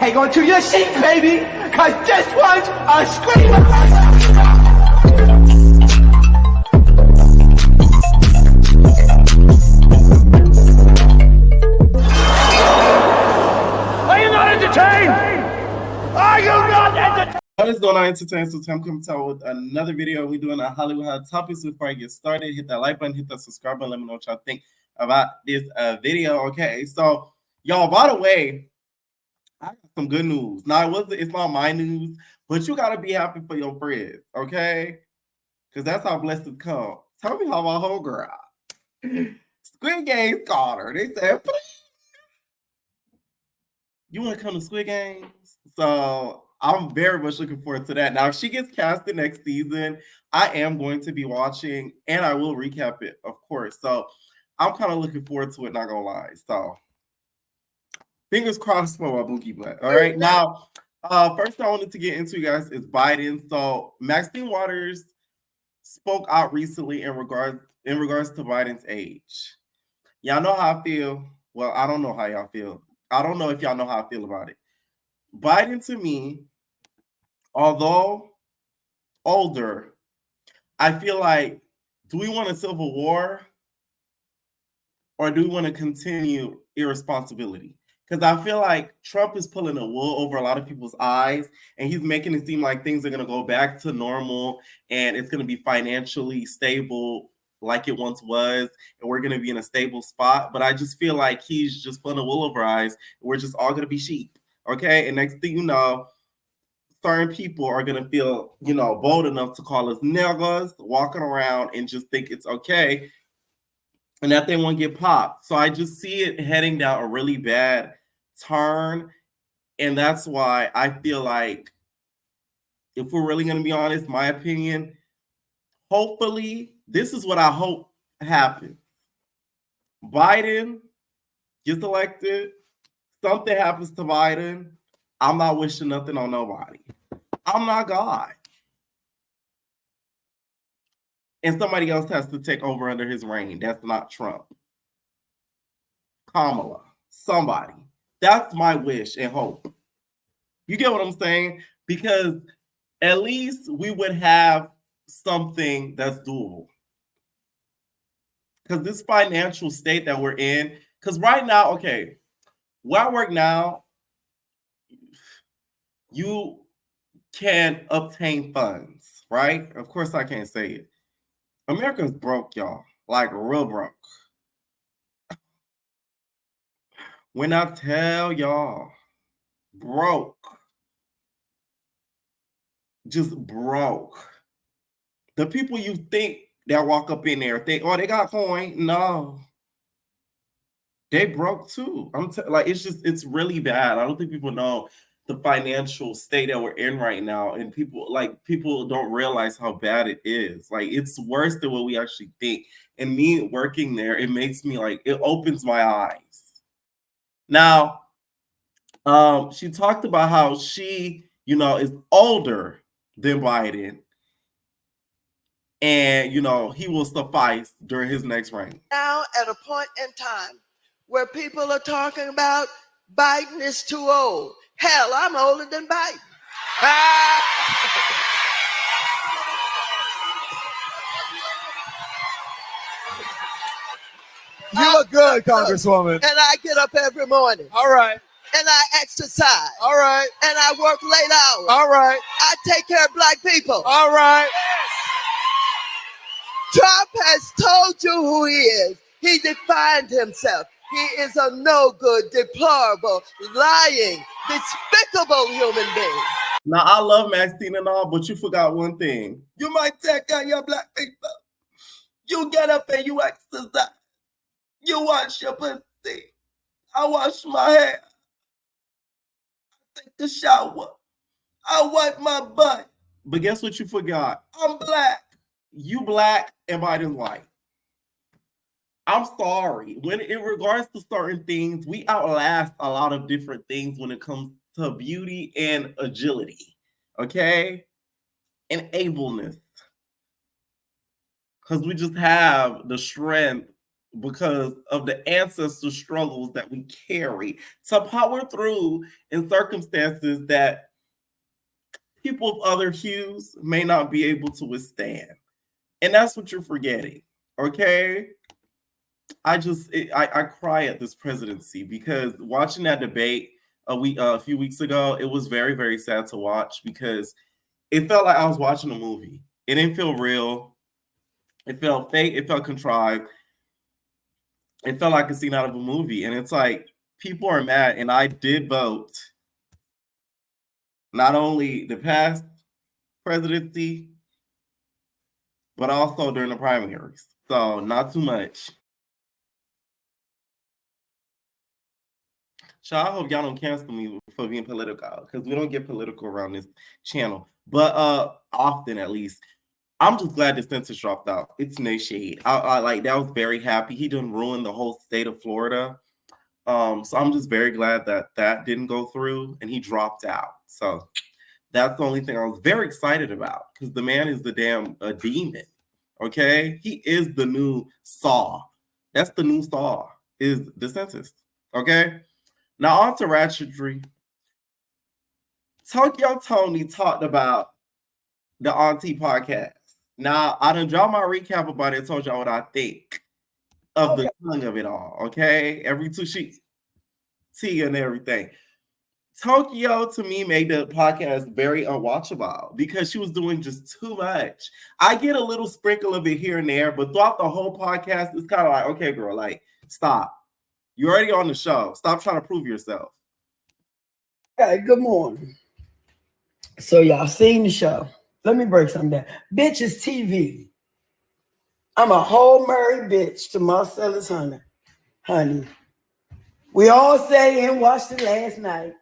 Hang on to your seat, baby, because this one's a screamer. Are you not entertained? Are you not entertained? What is going on, entertainment? So I'm coming out with another video. We're doing a Hollywood Hot Topics. Before I get started, hit that like button, hit that subscribe button. Let me know what y'all think about this video. Okay, so y'all, by the way, I got some good news. Now it's not my news, but you gotta be happy for your friends, okay? Because that's how blessings come. Tell me how my whole girl Squid Games called her. They said, please, you want to come to Squid Games? So I'm very much looking forward to that. Now, if she gets casted next season, I am going to be watching and I will recap it, of course. So I'm kind of looking forward to it, not gonna lie. So fingers crossed for my Bookie Black. All right. Now, first I wanted to get into, you guys, is Biden. So Maxine Waters spoke out recently in regards to Biden's age. Y'all know how I feel. Well, I don't know how y'all feel. I don't know if y'all know how I feel about it. Biden, to me, although older, I feel like, do we want a civil war or do we want to continue irresponsibility? Because I feel like Trump is pulling the wool over a lot of people's eyes and he's making it seem like things are going to go back to normal and it's going to be financially stable like it once was, and we're going to be in a stable spot. But I just feel like he's just pulling the wool over our eyes and we're just all going to be sheep. Okay. And next thing you know, certain people are going to feel, bold enough to call us niggas, walking around and just think it's okay, and that they won't get popped. So I just see it heading down a really bad turn. And that's why I feel like, if we're really going to be honest, my opinion, hopefully, this is what I hope happens. Biden gets elected. Something happens to Biden. I'm not wishing nothing on nobody. I'm not God. And somebody else has to take over under his reign. That's not Trump. Kamala. Somebody. That's my wish and hope. You get what I'm saying? Because at least we would have something that's doable. Because this financial state that we're in, because right now, okay, where I work now, you can obtain funds, right? Of course, I can't say it. America's broke, y'all, like real broke. When I tell y'all, broke, just broke. The people you think that walk up in there think, oh, they got coin. No, they broke too. It's really bad. I don't think people know the financial state that we're in right now, and people don't realize how bad it is. Like, it's worse than what we actually think. And me working there, it makes me it opens my eyes. Now, she talked about how she, is older than Biden, and he will suffice during his next reign. Now, at a point in time where people are talking about Biden is too old. Hell, I'm older than Biden. You look good, Congresswoman. And I get up every morning. All right. And I exercise. All right. And I work late hours. All right. I take care of black people. All right. Trump has told you who he is. He defined himself. He is a no good, deplorable, lying, despicable human being. Now, I love Maxine and all, but you forgot one thing. You might take care of your black people. You get up and you exercise. You wash your pussy. I wash my hair. I take a shower. I wipe my butt. But guess what you forgot? I'm black. You black and Biden's white. I'm sorry. When in regards to certain things, we outlast a lot of different things when it comes to beauty and agility. Okay? And ableness. Because we just have the strength because of the ancestor struggles that we carry to power through in circumstances that people of other hues may not be able to withstand. And that's what you're forgetting. Okay. I cry at this presidency because watching that debate a few weeks ago, it was very, very sad to watch because it felt like I was watching a movie. It didn't feel real. It felt fake. It felt contrived. It felt like a scene out of a movie. And it's like people are mad. And I did vote not only the past presidency, but also during the primaries. So not too much. So I hope y'all don't cancel me for being political because we don't get political around this channel. But often at least. I'm just glad the census dropped out. It's no shade. I like that. I was very happy. He didn't ruin the whole state of Florida. So I'm just very glad that didn't go through and he dropped out. So that's the only thing I was very excited about because the man is the damn demon. Okay, he is the new Saw. That's the new Saw. Is the census. Okay. Now on to ratchetry. Toni talked about the Auntie podcast. Now, I done draw my recap about it, told y'all what I think of the tongue of it all, okay? Every two sheets, tea and everything. Tokyo, to me, made the podcast very unwatchable because she was doing just too much. I get a little sprinkle of it here and there, but throughout the whole podcast, it's kind of like, okay, girl, like, stop. You're already on the show. Stop trying to prove yourself. Hey, good morning. So y'all seen the show. Let me break something down. Bitches TV. I'm a whole married bitch to Marcellus honey. We all sat in and watched it last night,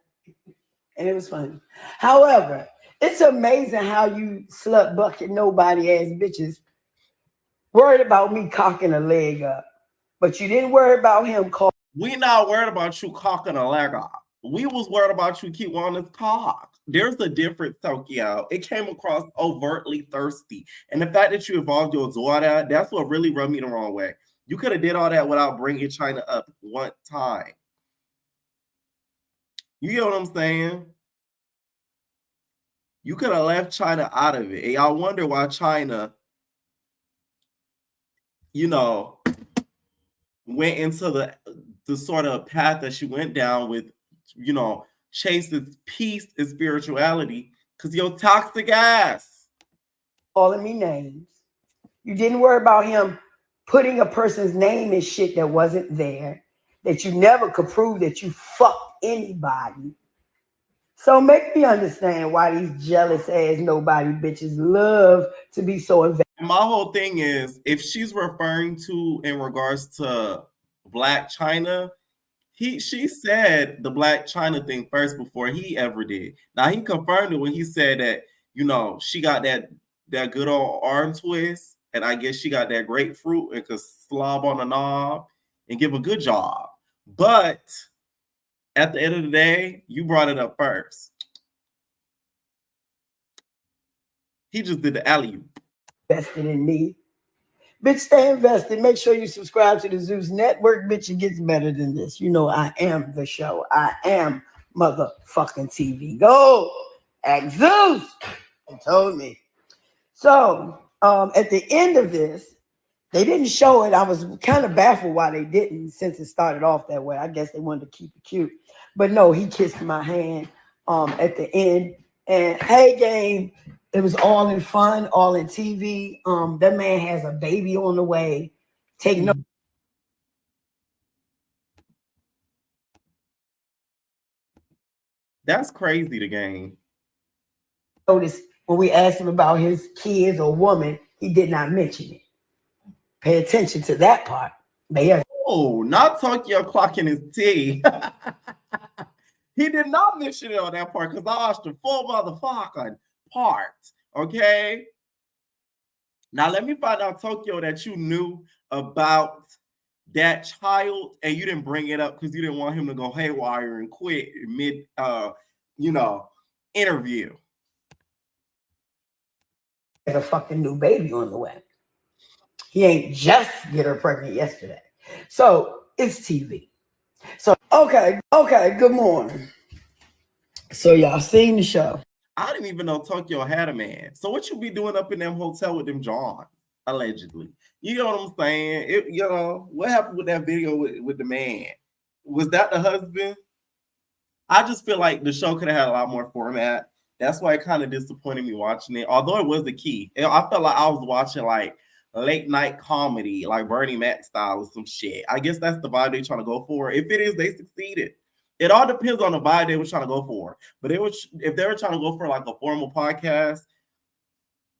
and it was funny. However, it's amazing how you slut bucket nobody ass bitches worried about me cocking a leg up, but you didn't worry about him calling. We not worried about you cocking a leg up. We was worried about you keep wanting to cock. There's a difference, Tokyo. It came across overtly thirsty. And the fact that you involved your daughter, that's what really rubbed me the wrong way. You could have did all that without bringing China up one time. You get what I'm saying? You could have left China out of it. And y'all wonder why China, went into the sort of path that she went down with, chases peace and spirituality because your toxic ass. Calling me names. You didn't worry about him putting a person's name in shit that wasn't there, that you never could prove that you fucked anybody. So make me understand why these jealous ass nobody bitches love to be so invested. My whole thing is, if she's referring to in regards to Black China, she said the Black China thing first before he ever did. Now he confirmed it when he said that, she got that good old arm twist, and I guess she got that grapefruit and could slob on the knob and give a good job. But at the end of the day, you brought it up first. He just did the alley-oop. Invested in me. Bitch, stay invested. Make sure you subscribe to the Zeus Network. Bitch, it gets better than this. You know I am the show. I am motherfucking TV. Go! Act Zeus! He told me. So, at the end of this, they didn't show it. I was kind of baffled why they didn't, since it started off that way. I guess they wanted to keep it cute. But no, he kissed my hand at the end. And hey, gang, it was all in fun, all in TV. That man has a baby on the way. Take no. That's crazy, the game. Notice when we asked him about his kids or woman, he did not mention it. Pay attention to that part. But yeah. Oh, not Tokyo clocking his tea. He did not mention it on that part because I watched the full motherfucking part. Okay. Now let me find out, Tokyo, that you knew about that child and you didn't bring it up because you didn't want him to go haywire and quit mid interview. There's a fucking new baby on the way. He ain't just get her pregnant yesterday. So it's TV. So okay, good morning. So y'all seen the show. I didn't even know Tokyo had a man. So what you be doing up in them hotel with them Johns, allegedly? You know what I'm saying? What happened with that video with the man? Was that the husband? I just feel like the show could have had a lot more format. That's why it kind of disappointed me watching it. Although it was the key. I felt like I was watching like late night comedy, like Bernie Mac style or some shit. I guess that's the vibe they're trying to go for. If it is, they succeeded. It all depends on the vibe they were trying to go for. But if they were trying to go for like a formal podcast,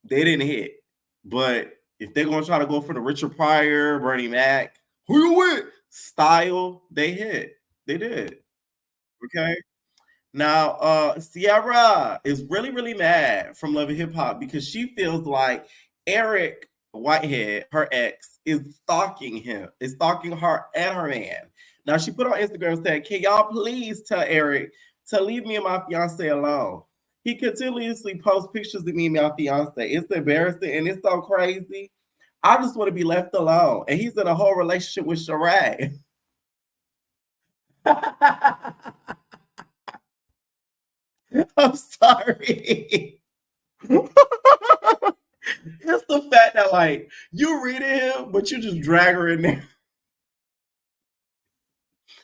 they didn't hit. But if they're going to try to go for the Richard Pryor, Bernie Mac, who you with style, they hit. They did. Okay. Now, Sierra is really, really mad from Love and Hip Hop because she feels like Eric Whitehead, her ex, is stalking her and her man. Now, she put on Instagram and said, "Can y'all please tell Eric to leave me and my fiance alone? He continuously posts pictures of me and my fiance. It's embarrassing and it's so crazy. I just want to be left alone." And he's in a whole relationship with Sheree. I'm sorry. It's the fact that like you reading him, but you just drag her in there.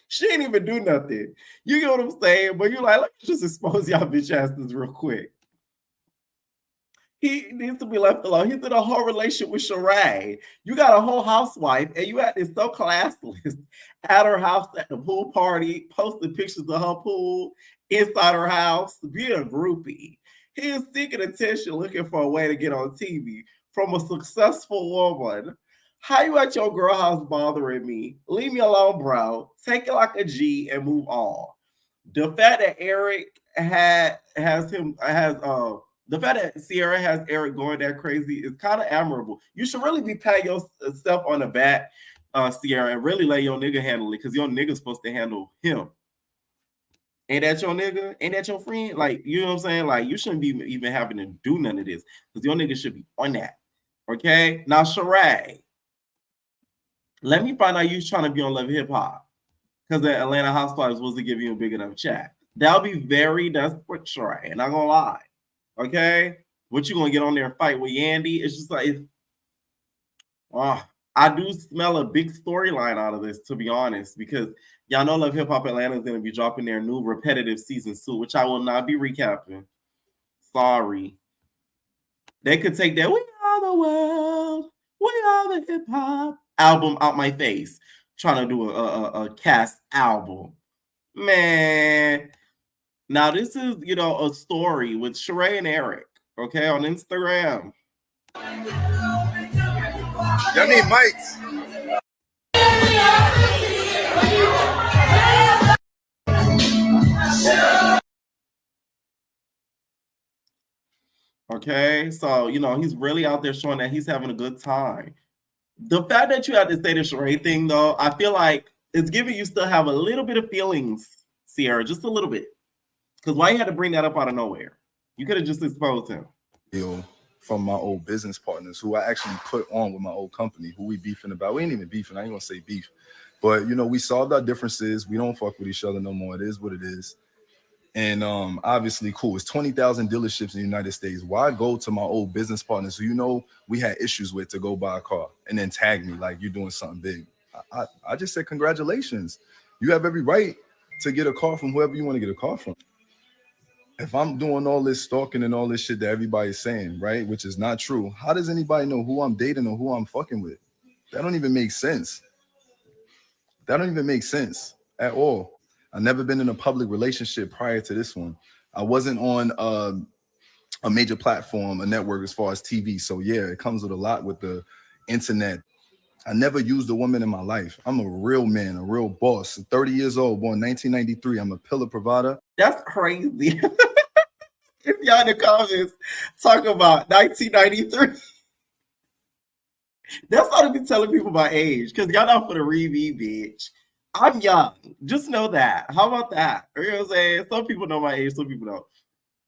She ain't even do nothing. You get what I'm saying? But you're like, let me just expose y'all bitch asses real quick. He needs to be left alone. He's in a whole relationship with Sheree. You got a whole housewife, and you acting so classless at her house at the pool party, posting pictures of her pool inside her house, being a groupie. He is seeking attention, looking for a way to get on TV from a successful woman. How you at your girl house bothering me? Leave me alone, bro. Take it like a G and move on. The fact that the fact that Sierra has Eric going that crazy is kind of admirable. You should really be patting yourself on the back, Sierra, and really let your nigga handle it because your nigga's supposed to handle him. Ain't that your nigga? Ain't that your friend? Like, you know what I'm saying? Like, you shouldn't be even having to do none of this because your nigga should be on that. Okay? Now, Sheree, let me find out you trying to be on Love Hip Hop because the Atlanta Housewives wasn't giving you a big enough chat. That'll be very desperate, Sheree. Not gonna lie. Okay? What you gonna get on there and fight with Yandy? It's just like, I do smell a big storyline out of this, to be honest, because y'all know Love Hip Hop Atlanta is going to be dropping their new repetitive season soon, which I will not be recapping. Sorry. They could take that We Are the World, We Are the Hip Hop album out my face, trying to do a cast album. Man. Now, this is, a story with Sheree and Eric, okay, on Instagram. Y'all need mics. Okay, so he's really out there showing that he's having a good time. The fact that you have to say the Sheree thing, though, I feel like it's giving you still have a little bit of feelings, Sierra, just a little bit. Because why you had to bring that up out of nowhere? You could have just exposed him. From my old business partners who I actually put on with my old company, who we beefing about. We ain't even beefing. I ain't gonna say beef. But, we solved our differences. We don't fuck with each other no more. It is what it is. And obviously, cool. It's 20,000 dealerships in the United States. Why go to my old business partners who we had issues with to go buy a car and then tag me like you're doing something big? I just said, congratulations. You have every right to get a car from whoever you want to get a car from. If I'm doing all this stalking and all this shit that everybody's saying, right, which is not true, how does anybody know who I'm dating or who I'm fucking with? That don't even make sense. That don't even make sense at all. I've never been in a public relationship prior to this one. I wasn't on a major platform, a network as far as TV. So yeah, it comes with a lot with the internet. I never used a woman in my life. I'm a real man, a real boss. 30 years old, born 1993. I'm a pillar provider. That's crazy. If y'all in the comments talk about 1993, that's how to be telling people my age, because y'all not for the read me, bitch. I'm young. Just know that. How about that? You know what I'm saying? Some people know my age, some people don't.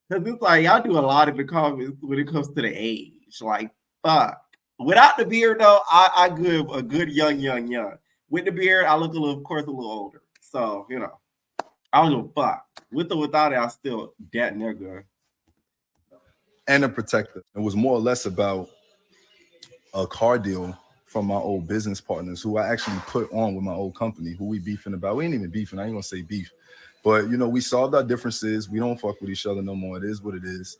Because it's like, y'all do a lot in the comments when it comes to the age. Like, fuck. Without the beard, though, I give a good young. With the beard, I look of course, a little older. So, you know, I don't give a fuck. With or without it, I still that nigga. And a protector. It was more or less about a car deal from my old business partners who I actually put on with my old company, who we beefing about. We ain't even beefing. I ain't gonna say beef. But, you know, we solved our differences. We don't fuck with each other no more. It is what it is.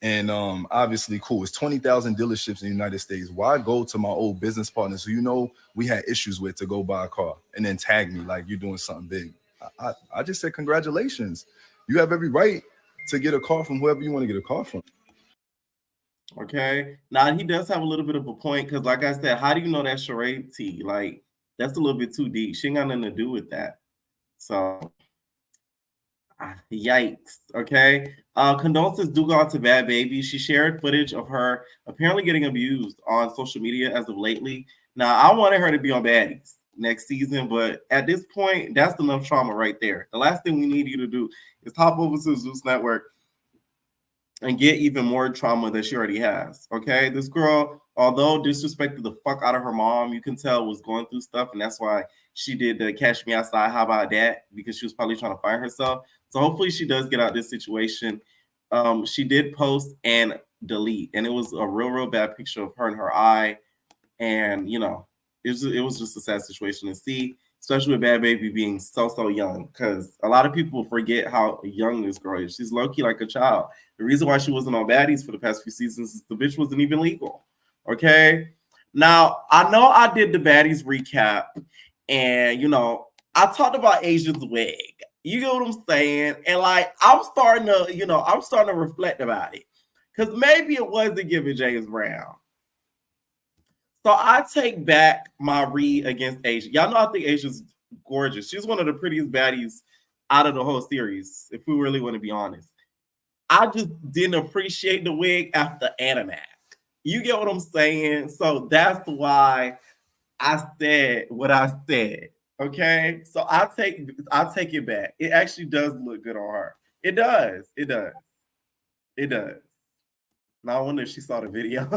And obviously, cool. It's 20,000 dealerships in the United States. Why go to my old business partners who, you know, we had issues with to go buy a car and then tag me like you're doing something big? I just said, congratulations. You have every right to get a car from whoever you want to get a car from. Okay. Now, he does have a little bit of a point because, like I said, how do you know that's charade tea? Like, that's a little bit too deep. She ain't got nothing to do with that. So, yikes. Okay. Condolences do go out to Bhad Bhabie. She shared footage of her apparently getting abused on social media as of lately. Now, I wanted her to be on Baddies next season, but at this point, that's enough trauma right there. The last thing we need you to do is hop over to the Zeus Network and get even more trauma that she already has. Okay. This girl, although disrespected the fuck out of her mom, you can tell was going through stuff, and that's why she did the Catch Me Outside. How about that? Because she was probably trying to find herself. So hopefully she does get out of this situation. She did post and delete, and it was a real bad picture of her and her eye. And you know, it was just a sad situation to see, especially with Bhad Bhabie being so young, because a lot of people forget how young this girl is. She's low-key like a child. The reason why she wasn't on Baddies for the past few seasons is the bitch wasn't even legal. Okay. Now, I know I did the Baddies recap, and you know, I talked about Asia's wig. You get what I'm saying? And like, I'm starting to reflect about it. Because maybe it wasn't giving James Brown. So I take back my read against Asia. Y'all know I think Asia's gorgeous. She's one of the prettiest baddies out of the whole series, if we really want to be honest. I just didn't appreciate the wig after Animac. You get what I'm saying? So that's why I said what I said. Okay. So I'll take it back. It actually does look good on her. It does. It does. It does. Now I wonder if she saw the video.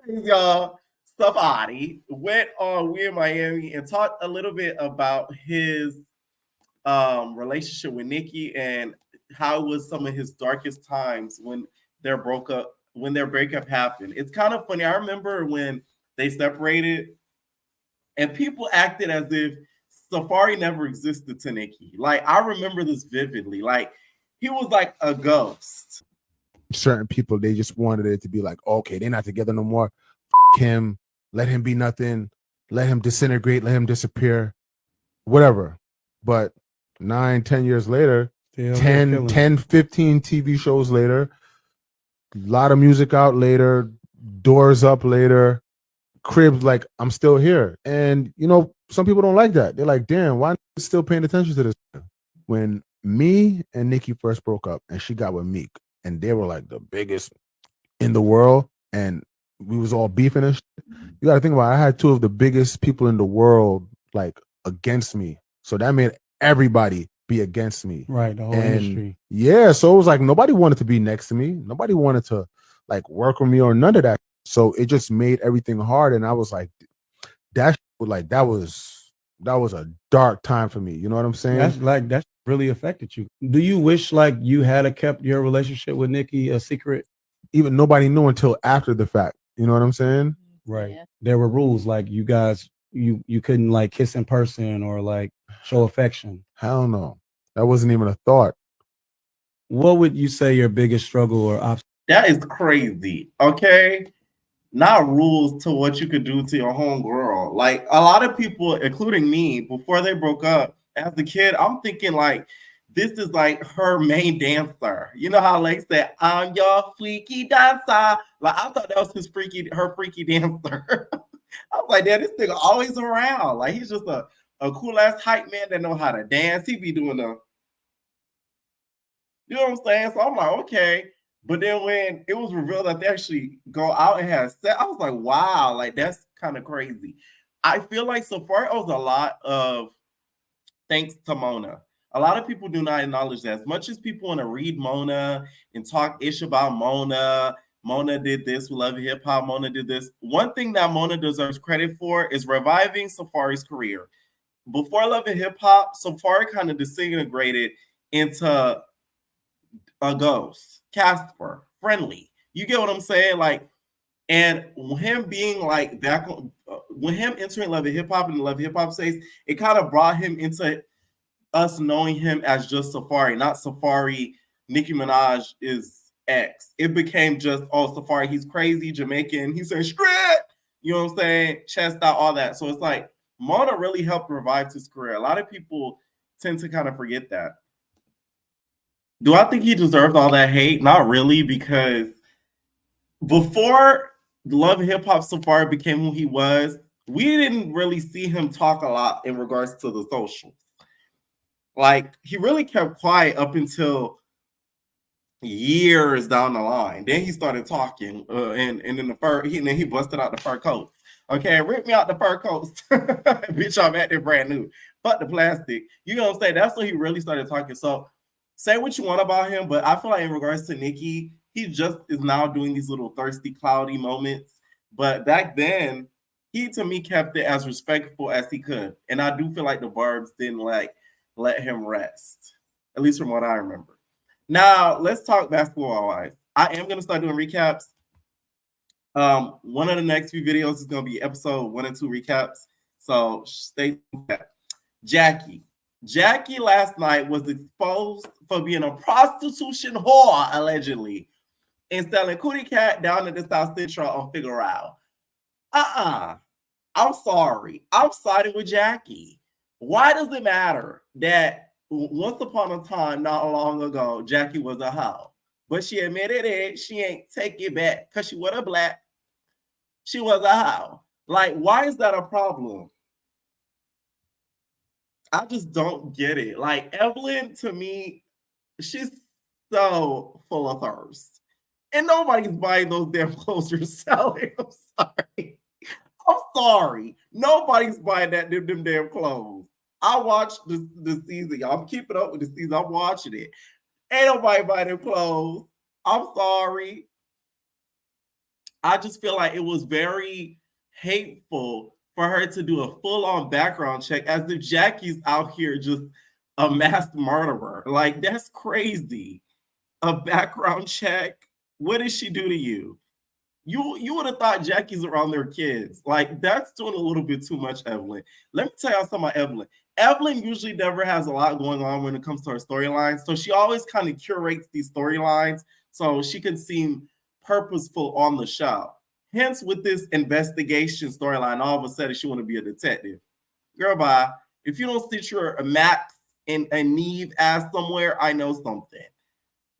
Anyways, y'all, Safaree went on We in Miami and talked a little bit about his relationship with Nicki and how it was some of his darkest times when their breakup happened. It's kind of funny. I remember when they separated and people acted as if Safaree never existed to Nicki. Like, I remember this vividly. Like, he was like a ghost. Certain people, they just wanted it to be like, okay, they're not together no more. Him, let him be nothing, let him disintegrate, let him disappear, whatever. But 9-10 years later, 10 15 TV shows later, a lot of music out later, doors up later, cribs, like, I'm still here. And you know, some people don't like that. They're like, damn, why are you still paying attention to this? When me and Nicki first broke up and she got with Meek, and they were like the biggest in the world, and we was all beefing and shit. You gotta think about it. I had two of the biggest people in the world like against me. So that made everybody be against me. Right, the whole industry. Yeah, so it was like nobody wanted to be next to me. Nobody wanted to like work with me or none of that. So it just made everything hard. And I was like, that was a dark time for me. You know what I'm saying? That really affected you. Do you wish like you had kept your relationship with Nicki a secret? Even nobody knew until after the fact. You know what I'm saying? Right. Yeah. There were rules like you guys, you couldn't like kiss in person or like show affection. Hell no. That wasn't even a thought. What would you say your biggest struggle or obstacle? That is crazy. Okay. Not rules to what you could do to your homegirl. Like, a lot of people, including me, before they broke up, as a kid, I'm thinking like, this is like her main dancer. You know how Lake said, I'm your freaky dancer. Like, I thought that was her freaky dancer. I was like, damn, this nigga always around. Like, he's just a cool ass hype man that know how to dance. He be doing you know what I'm saying? So I'm like, okay. But then when it was revealed that they actually go out and have sex, I was like, wow, like that's kind of crazy. I feel like Safaree owes a lot of thanks to Mona. A lot of people do not acknowledge that. As much as people want to read Mona and talk ish about Mona, Mona did this with Love and Hip Hop. Mona did this. One thing that Mona deserves credit for is reviving Safaree's career. Before Love and Hip Hop, Safaree kind of disintegrated into a ghost, Casper, friendly. You get what I'm saying? Like, and him being like back on, when him entering Love and Hip Hop and the Love and Hip Hop space, it kind of brought him into us knowing him as just Safaree, not Safaree. Nicki Minaj is X. It became just, oh, Safaree, he's crazy, Jamaican, he's saying shit, you know what I'm saying? Chest out, all that. So it's like Mona really helped revive his career. A lot of people tend to kind of forget that. Do I think he deserved all that hate? Not really, because before Love and Hip Hop Safaree became who he was, we didn't really see him talk a lot in regards to the socials. Like, he really kept quiet up until years down the line. Then he started talking, and then then he busted out the fur coat. Okay, rip me out the fur coats. Bitch, I'm acting brand new. Fuck the plastic. You know what I'm saying? That's when he really started talking. So say what you want about him, but I feel like in regards to Nicki, he just is now doing these little thirsty, cloudy moments. But back then, he to me kept it as respectful as he could. And I do feel like the Barbs didn't like let him rest, at least from what I remember. Now, let's talk basketball-wise. I am going to start doing recaps. One of the next few videos is going to be episode 1 and 2 recaps. So stay tuned. Jackie last night was exposed for being a prostitution whore, allegedly, and selling cootie cat down at the South Central on Figueroa. I'm sorry. I'm siding with Jackie. Why does it matter that once upon a time, not long ago, Jackie was a hoe? But she admitted it. She ain't take it back because she was a black. She was a hoe. Like, why is that a problem? I just don't get it. Like, Evelyn, to me, she's so full of thirst. And nobody's buying those damn clothes you're selling. I'm sorry. I'm sorry. Nobody's buying them damn clothes. I watched the season, y'all. I'm keeping up with the season. I'm watching it. Ain't nobody buying them clothes. I'm sorry. I just feel like it was very hateful for her to do a full-on background check as if Jackie's out here just a mass murderer. Like, that's crazy. A background check? What did she do to you? You would have thought Jackie's around their kids. Like, that's doing a little bit too much, Evelyn. Let me tell y'all something about Evelyn. Evelyn usually never has a lot going on when it comes to her storylines. So she always kind of curates these storylines so she can seem purposeful on the show. Hence, with this investigation storyline, all of a sudden she want to be a detective. Girl, bye. If you don't sit your Max and a Neve ass somewhere, I know something.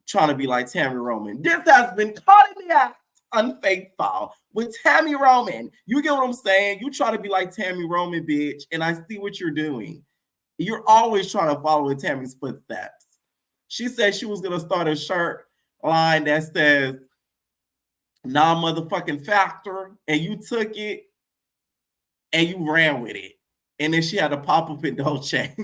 Trying to be like Tammy Roman. This has been caught in the act. Unfaithful with Tammy Roman. You get what I'm saying? You try to be like Tammy Roman, bitch, and I see what you're doing. You're always trying to follow in Tammy's footsteps. She said she was gonna start a shirt line that says non-motherfucking factor, and you took it and you ran with it. And then she had to pop up in Dolce.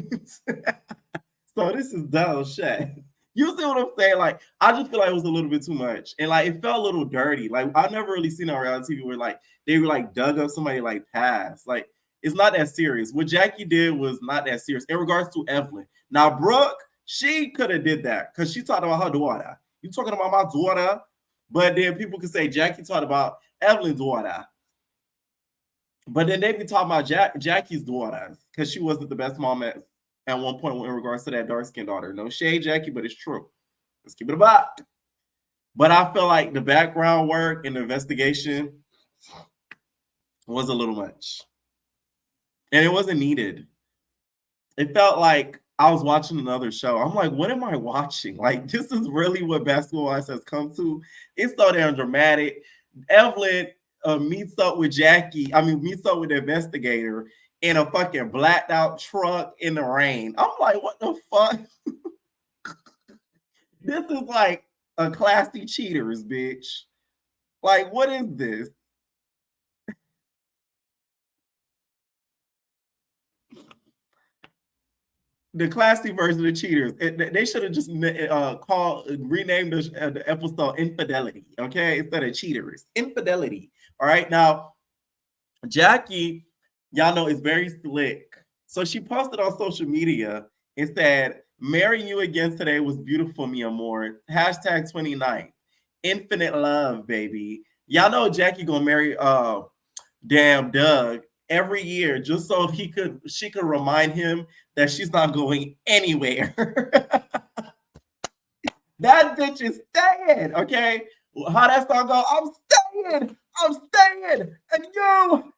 So this is Dolce. You see what I'm saying? Like, I just feel like it was a little bit too much. And like, it felt a little dirty. Like, I've never really seen on reality TV where like, they were like dug up somebody like past. Like, it's not that serious. What Jackie did was not that serious in regards to Evelyn. Now, Brooke, she could have did that because she talked about her daughter. You talking about my daughter? But then people could say Jackie talked about Evelyn's daughter. But then they be talking about Jackie's daughter because she wasn't the best mom at one point in regards to that dark-skinned daughter. No shade, Jackie, but it's true. Let's keep it about. But I feel like the background work and the investigation was a little much. And it wasn't needed. It felt like I was watching another show. I'm like, what am I watching? Like, this is really what Basketball Wives has come to. It's so damn dramatic. Evelyn meets up with meets up with the investigator in a fucking blacked out truck in the rain. I'm like, what the fuck? This is like a classy cheaters, bitch. Like, what is this? the classy version of cheaters. They should have just renamed the episode Infidelity, okay, instead of cheaters. Infidelity. All right. Now, Jackie, y'all know, is very slick. So she posted on social media and said, "Marrying you again today was beautiful, mi amor. Hashtag 29. Infinite love, baby." Y'all know Jackie gonna marry damn Doug every year just so she could remind him that she's not going anywhere. That bitch is staying, okay? How that song go? I'm staying, and you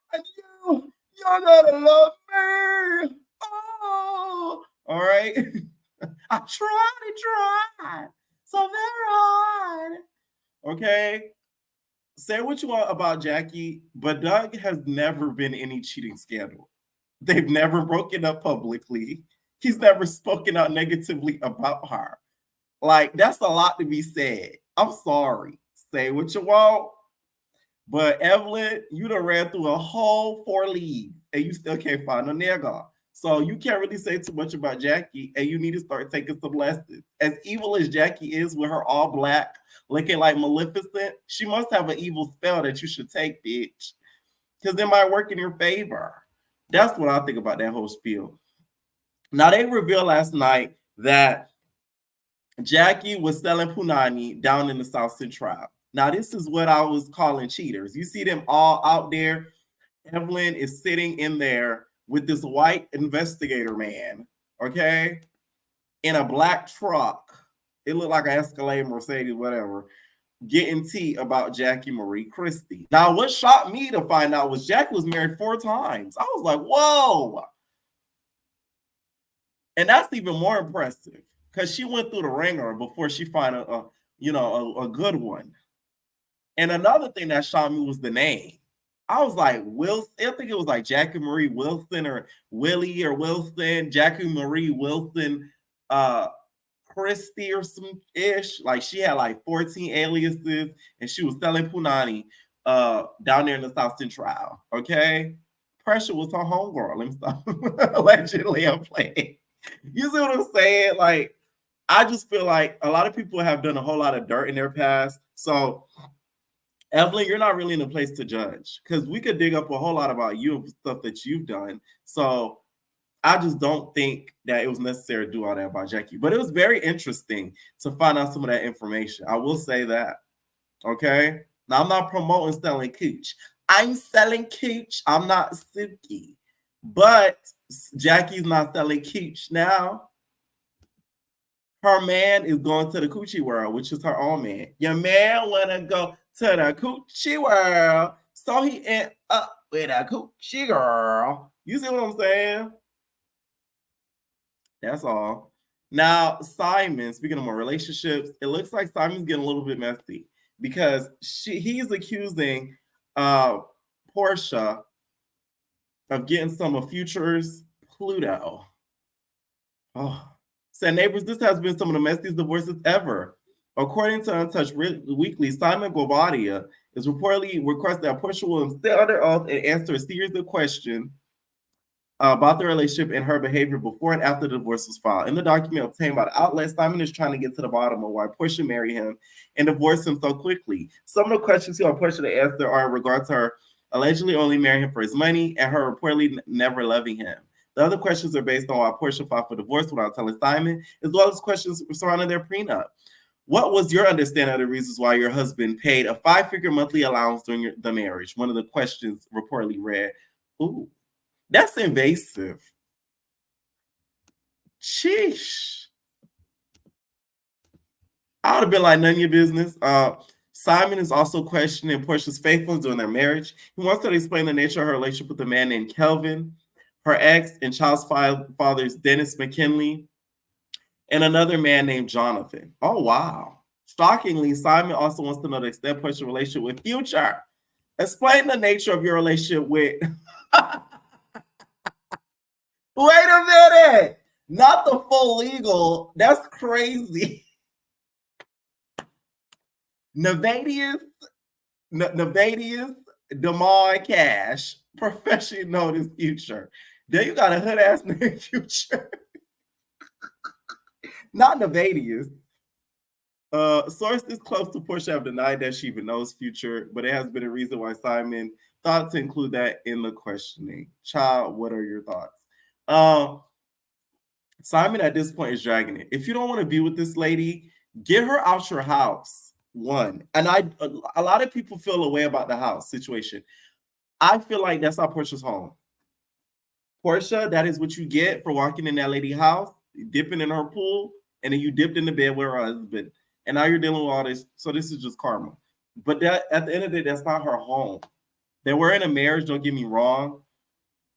gotta love me. Oh, all right. I tried so very hard. Okay. Say what you want about Jackie, but Doug has never been in any cheating scandal. They've never broken up publicly. He's never spoken out negatively about her. Like, that's a lot to be said. I'm sorry. Say what you want. But Evelyn, you done ran through a whole 4 leagues and you still can't find a nigga. So you can't really say too much about Jackie, and you need to start taking some lessons. As evil as Jackie is with her all black, looking like Maleficent, she must have an evil spell that you should take, bitch. Because it might work in your favor. That's what I think about that whole spiel. Now, they revealed last night that Jackie was selling punani down in the South Central. Now, this is what I was calling cheaters. You see them all out there. Evelyn is sitting in there with this white investigator man, okay, in a black truck. It looked like an Escalade, Mercedes, whatever, getting tea about Jackie Marie Christie. Now, what shocked me to find out was Jackie was married 4 times. I was like, whoa. And that's even more impressive because she went through the ringer before she found a good one. And another thing that shocked me was the name. I was like, Wilson. I think it was like Jackie Marie Wilson or Willie or Wilson, Jackie Marie Wilson, Christie or some ish. Like, she had like 14 aliases and she was selling punani down there in the South Central. Okay. Pressure was her homegirl. Let me stop. Allegedly, I'm playing. You see what I'm saying? Like, I just feel like a lot of people have done a whole lot of dirt in their past. So, Evelyn, you're not really in a place to judge because we could dig up a whole lot about you and stuff that you've done. So I just don't think that it was necessary to do all that about Jackie. But it was very interesting to find out some of that information. I will say that. Okay? Now, I'm not promoting selling cooch. I'm selling cooch. I'm not Suki. But Jackie's not selling cooch now. Her man is going to the coochie world, which is her own man. Your man want to go to the coochie world, so he end up with a coochie girl. You see what I'm saying? That's all. Now, Simon, speaking of more relationships, it looks like Simon's getting a little bit messy because he's accusing Porsha of getting some of Future's Pluto. Oh. Said neighbors, this has been some of the messiest divorces ever. According to Untouched Weekly, Simon Gobadia is reportedly requested that Porsha will stay under oath and answer a series of questions about the relationship and her behavior before and after the divorce was filed. In the document obtained by the outlet, Simon is trying to get to the bottom of why Porsha married him and divorced him so quickly. Some of the questions he wants Porsha to answer are in regard to her allegedly only marrying him for his money and her reportedly never loving him. The other questions are based on why Porsha filed for divorce without telling Simon, as well as questions surrounding their prenup. What was your understanding of the reasons why your husband paid a 5-figure monthly allowance during the marriage? One of the questions reportedly read. Ooh, that's invasive. Sheesh. I would have been like, none of your business. Simon is also questioning Porsha's faithfulness during their marriage. He wants her to explain the nature of her relationship with a man named Kelvin, her ex and child's father's Dennis McKinley, and another man named Jonathan. Oh, wow. Shockingly, Simon also wants to know the extent of Porsha's relationship with Future. Explain the nature of your relationship with... Wait a minute. Not the full legal. That's crazy. Nevadius Demar Cash, professionally known as Future. Then you got a hood ass named Future. Not Nevadius. Sources close to Porsha have denied that she even knows Future, but it has been a reason why Simon thought to include that in the questioning. Child, what are your thoughts? Simon at this point is dragging it. If you don't want to be with this lady, get her out your house. One. And a lot of people feel a way about the house situation. I feel like that's not Porsha's home. Porsha, that is what you get for walking in that lady's house, dipping in her pool, and then you dipped in the bed with her husband. And now you're dealing with all this. So this is just karma. But that at the end of the day, that's not her home. They were in a marriage, don't get me wrong.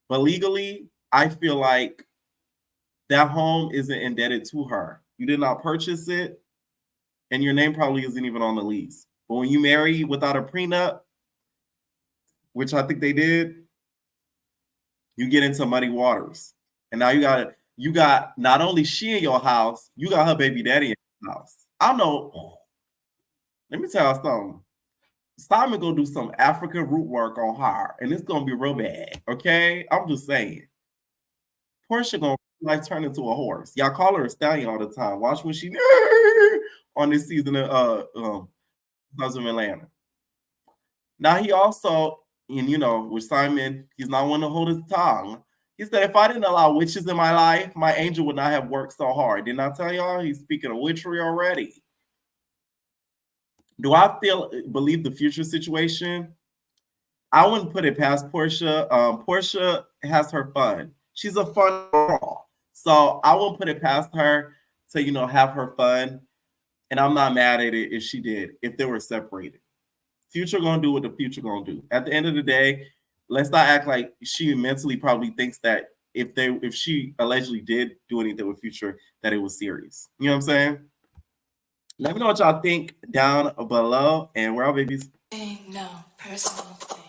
But legally, I feel like that home isn't indebted to her. You did not purchase it, and your name probably isn't even on the lease. But when you marry without a prenup, which I think they did, you get into muddy waters. And now you got not only she in your house, you got her baby daddy in your house. I know. Let me tell you something. Simon gonna do some African root work on her, and it's gonna be real bad. Okay, I'm just saying. Porsha gonna like turn into a horse. Y'all call her a stallion all the time. Watch when she on this season of Atlanta. Now he also, and you know, with Simon, he's not one to hold his tongue. He said, if I didn't allow witches in my life, my angel would not have worked so hard. Didn't I tell y'all? He's speaking of witchery already. Do I believe the Future situation? I wouldn't put it past Porsha. Porsha has her fun. She's a fun girl. So I won't put it past her to, you know, have her fun. And I'm not mad at it if she did, if they were separated. Future gonna do what the Future gonna do. At the end of the day, let's not act like she mentally probably thinks that if she allegedly did do anything with Future, that it was serious. You know what I'm saying? Let me know what y'all think down below. And we're all babies. No personal thing.